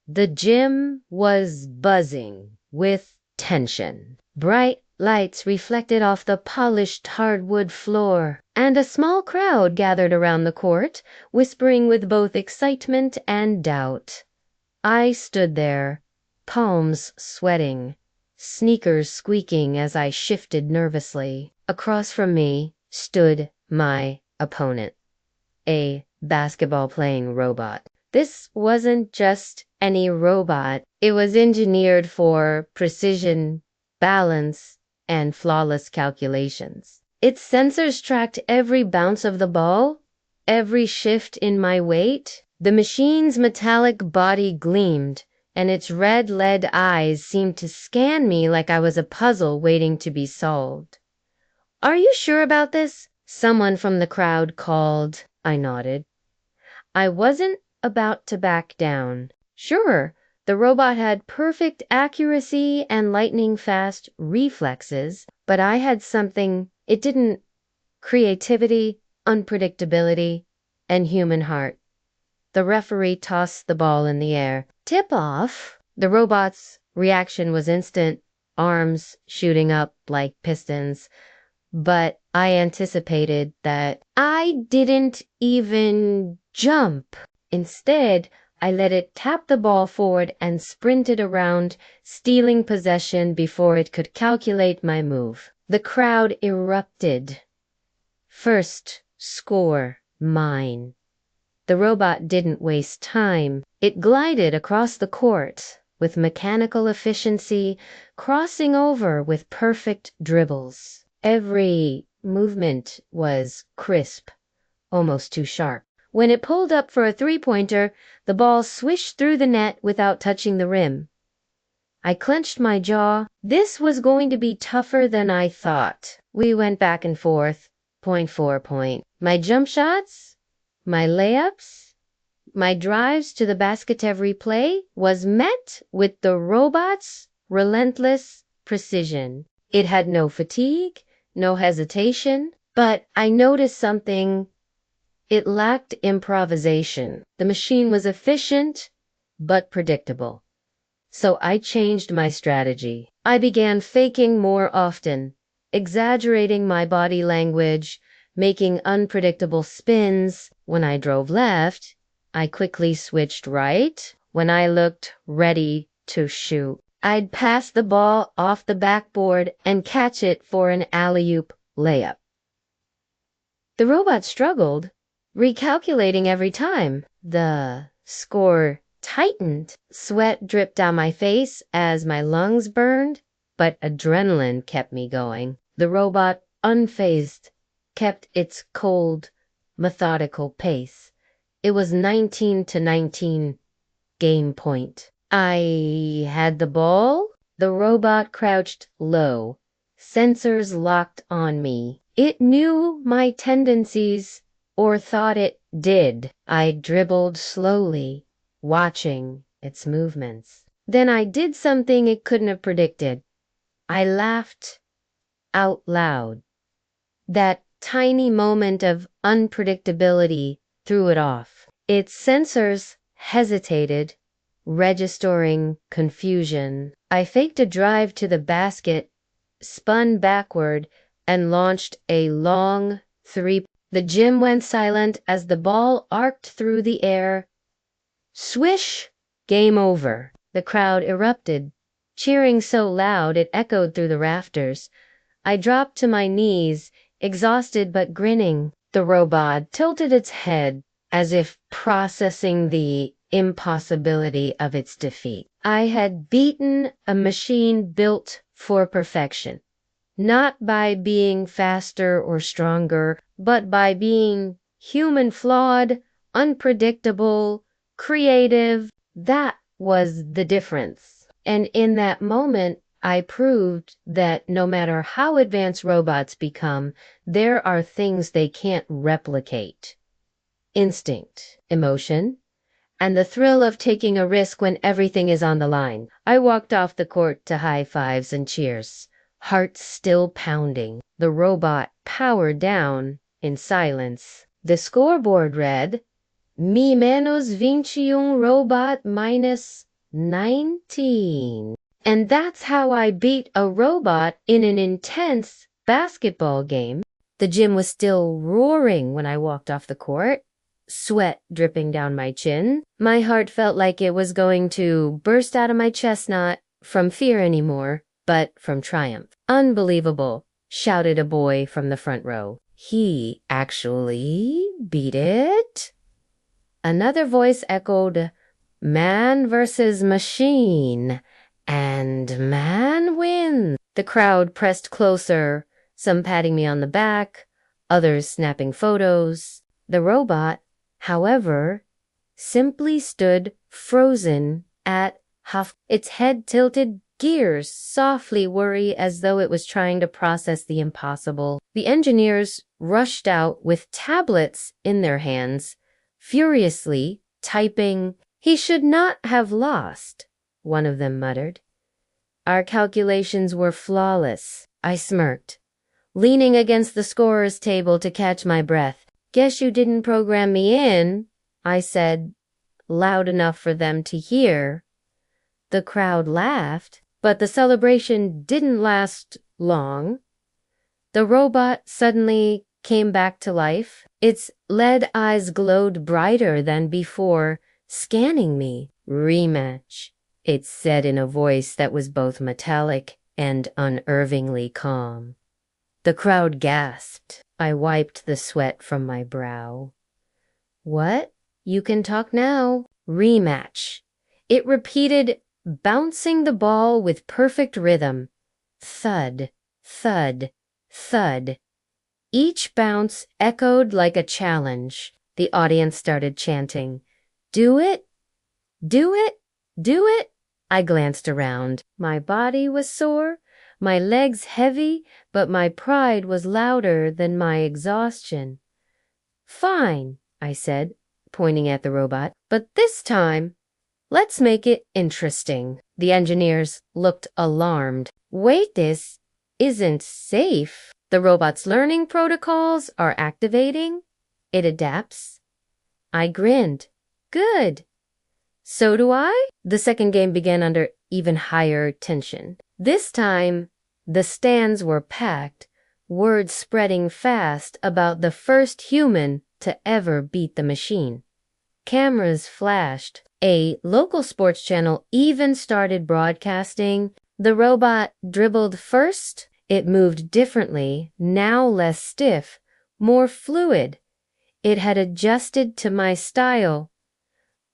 The gym was buzzing with tension. Bright lights reflected off the polished hardwood floor, and a small crowd gathered around the court, whispering with both excitement and doubt. I stood there, palms sweating, sneakers squeaking as I shifted nervously. Across from me stood my opponent, a basketball-playing robot. This wasn't just any robot. It was engineered for precision, balance, and flawless calculations. Its sensors tracked every bounce of the ball, every shift in my weight. The machine's metallic body gleamed, and its red lead eyes seemed to scan me like I was a puzzle waiting to be solved. "Are you sure about this?" someone from the crowd called. I nodded. I wasn't about to back down. Sure, the robot had perfect accuracy and lightning-fast reflexes, but I had something it didn't: creativity, unpredictability, and human heart. The referee tossed the ball in the air. Tip off! The robot's reaction was instant, arms shooting up like pistons. But I anticipated that. I didn't even jump. Instead, I let it tap the ball forward and sprinted around, stealing possession before it could calculate my move. The crowd erupted. First score, mine. The robot didn't waste time. It glided across the court with mechanical efficiency, crossing over with perfect dribbles. Every movement was crisp, almost too sharp. When it pulled up for a three-pointer, the ball swished through the net without touching the rim. I clenched my jaw. This was going to be tougher than I thought. We went back and forth, point for point. My jump shots, my layups, my drives to the basket every play was met with the robot's relentless precision. It had no fatigue, no hesitation, but I noticed something. It lacked improvisation. The machine was efficient, but predictable. So I changed my strategy. I began faking more often, exaggerating my body language, making unpredictable spins. When I drove left, I quickly switched right. When I looked ready to shoot, I'd pass the ball off the backboard and catch it for an alley-oop layup. The robot struggled, recalculating every time. The score tightened. Sweat dripped down my face as my lungs burned, but adrenaline kept me going. The robot, unfazed, kept its cold, methodical pace. It was 19-19 game point. I had the ball. The robot crouched low, sensors locked on me. It knew my tendencies, or thought it did. I dribbled slowly, watching its movements. Then I did something it couldn't have predicted. I laughed out loud. That tiny moment of unpredictability threw it off. Its sensors hesitated, registering confusion. I faked a drive to the basket, spun backward, and launched a long three. The gym went silent as the ball arced through the air. Swish! Game over. The crowd erupted, cheering so loud it echoed through the rafters. I dropped to my knees, exhausted but grinning. The robot tilted its head as if processing the impossibility of its defeat. I had beaten a machine built for perfection, not by being faster or stronger, but by being human flawed, unpredictable, creative. That was the difference. And in that moment, I proved that no matter how advanced robots become, there are things they can't replicate. Instinct, emotion, and the thrill of taking a risk when everything is on the line. I walked off the court to high fives and cheers, heart still pounding. The robot powered down in silence. The scoreboard read, Mi menos 21 robot minus 19. And that's how I beat a robot in an intense basketball game. The gym was still roaring when I walked off the court, sweat dripping down my chin. My heart felt like it was going to burst out of my chest, not from fear anymore, but from triumph. Unbelievable, shouted a boy from the front row. He actually beat it? Another voice echoed, man versus machine, and man wins. The crowd pressed closer, some patting me on the back, others snapping photos. The robot, however, simply stood frozen at half, its head tilted, gears softly whirring as though it was trying to process the impossible. The engineers rushed out with tablets in their hands, furiously typing. He should not have lost, one of them muttered. Our calculations were flawless. I smirked, leaning against the scorer's table to catch my breath. Guess you didn't program me in, I said, loud enough for them to hear. The crowd laughed, but the celebration didn't last long. The robot suddenly came back to life. Its lead eyes glowed brighter than before, scanning me. Rematch, it said in a voice that was both metallic and unnervingly calm. The crowd gasped. I wiped the sweat from my brow. What? You can talk now. Rematch. It repeated, bouncing the ball with perfect rhythm. Thud, thud, thud. Each bounce echoed like a challenge. The audience started chanting, do it, do it, do it. I glanced around. My body was sore, my legs heavy, but my pride was louder than my exhaustion. Fine, I said, pointing at the robot, but this time, let's make it interesting. The engineers looked alarmed. Wait, this isn't safe. The robot's learning protocols are activating. It adapts. I grinned. Good. So do I? The second game began under even higher tension. This time, the stands were packed, word spreading fast about the first human to ever beat the machine. Cameras flashed. A local sports channel even started broadcasting. The robot dribbled first. It moved differently, now less stiff, more fluid. It had adjusted to my style.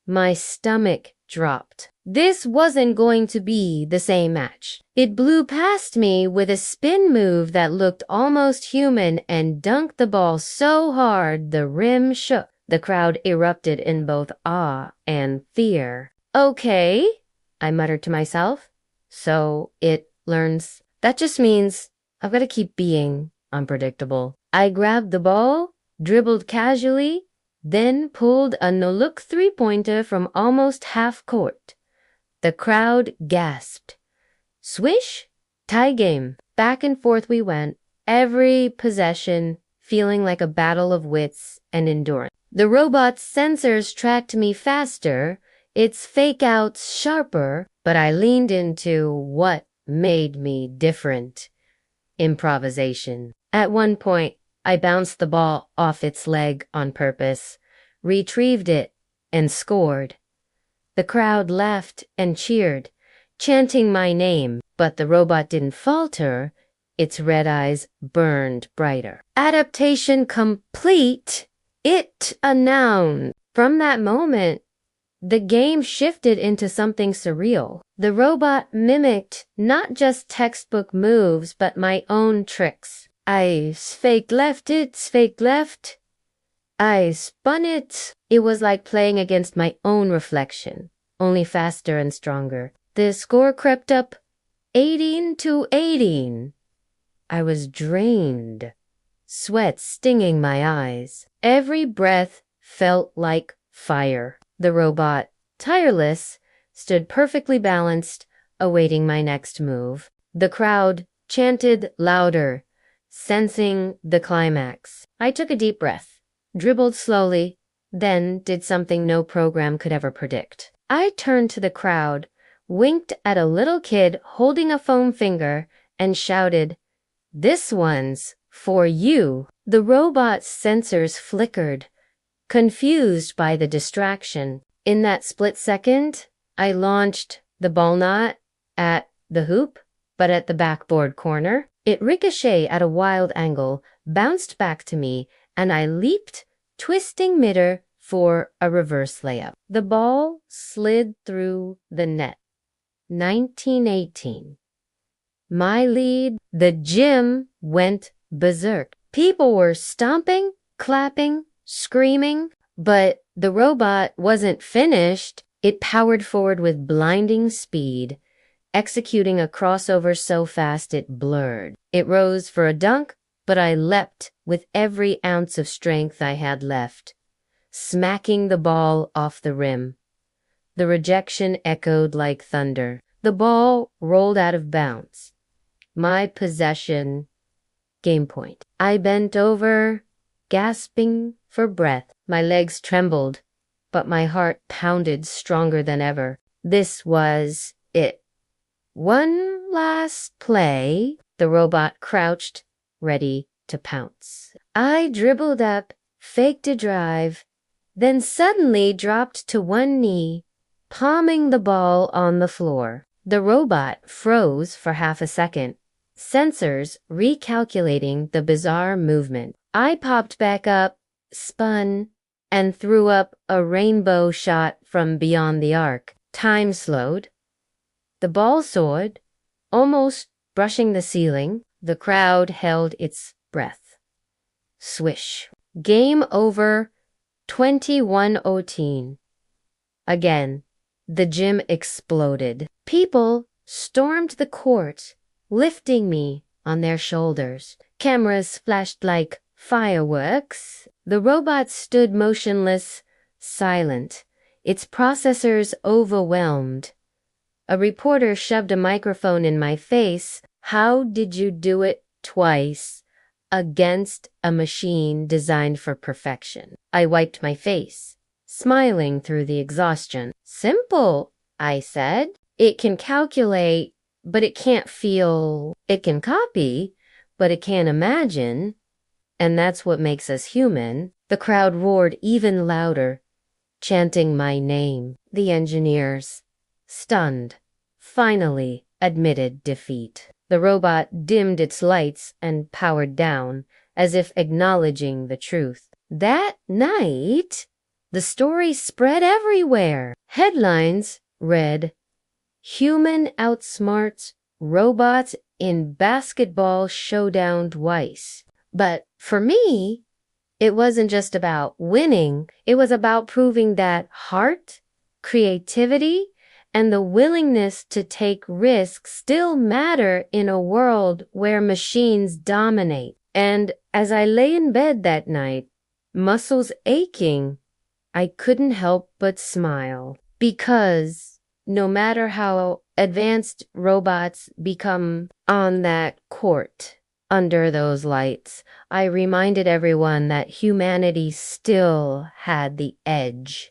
My stomach dropped. This wasn't going to be the same match. It blew past me with a spin move that looked almost human and dunked the ball so hard the rim shook. The crowd erupted in both awe and fear. Okay, I muttered to myself. So it learns. That just means I've got to keep being unpredictable. I grabbed the ball, dribbled casually, then pulled a no-look three-pointer from almost half court. The crowd gasped. Swish, tie game. Back and forth we went, every possession feeling like a battle of wits and endurance. The robot's sensors tracked me faster, its fake-outs sharper, but I leaned into what made me different. Improvisation. At one point, I bounced the ball off its leg on purpose, retrieved it, and scored. The crowd laughed and cheered, chanting my name, but the robot didn't falter. Its red eyes burned brighter. Adaptation complete. It announced. From that moment, the game shifted into something surreal. The robot mimicked not just textbook moves, but my own tricks. I fake left it, fake left. I spun it. It was like playing against my own reflection, only faster and stronger. The score crept up 18-18. I was drained, sweat stinging my eyes. Every breath felt like fire. The robot, tireless, stood perfectly balanced, awaiting my next move. The crowd chanted louder, sensing the climax. I took a deep breath, dribbled slowly, then did something no program could ever predict. I turned to the crowd, winked at a little kid holding a foam finger, and shouted, "This one's for you." The robot's sensors flickered, confused by the distraction. In that split second, I launched the ball not at the hoop, but at the backboard corner. It ricocheted at a wild angle, bounced back to me, and I leaped, twisting midair for a reverse layup. The ball slid through the net. 1918. My lead. The gym went berserk. People were stomping, clapping, screaming, but the robot wasn't finished. It powered forward with blinding speed, executing a crossover so fast it blurred. It rose for a dunk, but I leapt with every ounce of strength I had left, smacking the ball off the rim. The rejection echoed like thunder. The ball rolled out of bounds. My possession. Game point. I bent over, gasping for breath. My legs trembled, but my heart pounded stronger than ever. This was it. One last play. The robot crouched, ready to pounce. I dribbled up, faked a drive, then suddenly dropped to one knee, palming the ball on the floor. The robot froze for half a second, sensors recalculating the bizarre movement. I popped back up, spun, and threw up a rainbow shot from beyond the arc. Time slowed. The ball soared, almost brushing the ceiling. The crowd held its breath. Swish. Game over. 21-18. Again, the gym exploded. People stormed the court, lifting me on their shoulders. Cameras flashed like fireworks. The robot stood motionless, silent, its processors overwhelmed. A reporter shoved a microphone in my face. How did you do it twice against a machine designed for perfection? I wiped my face, smiling through the exhaustion. Simple, I said. It can calculate, but it can't feel. It can copy, but it can't imagine. And that's what makes us human. The crowd roared even louder, chanting my name. The engineers, stunned, finally admitted defeat. The robot dimmed its lights and powered down, as if acknowledging the truth. That night, the story spread everywhere. Headlines read, "Human outsmarts robots in basketball showdown twice." But for me, it wasn't just about winning. It was about proving that heart, creativity, and the willingness to take risks still matter in a world where machines dominate. And as I lay in bed that night, muscles aching, I couldn't help but smile. Because no matter how advanced robots become on that court, under those lights, I reminded everyone that humanity still had the edge.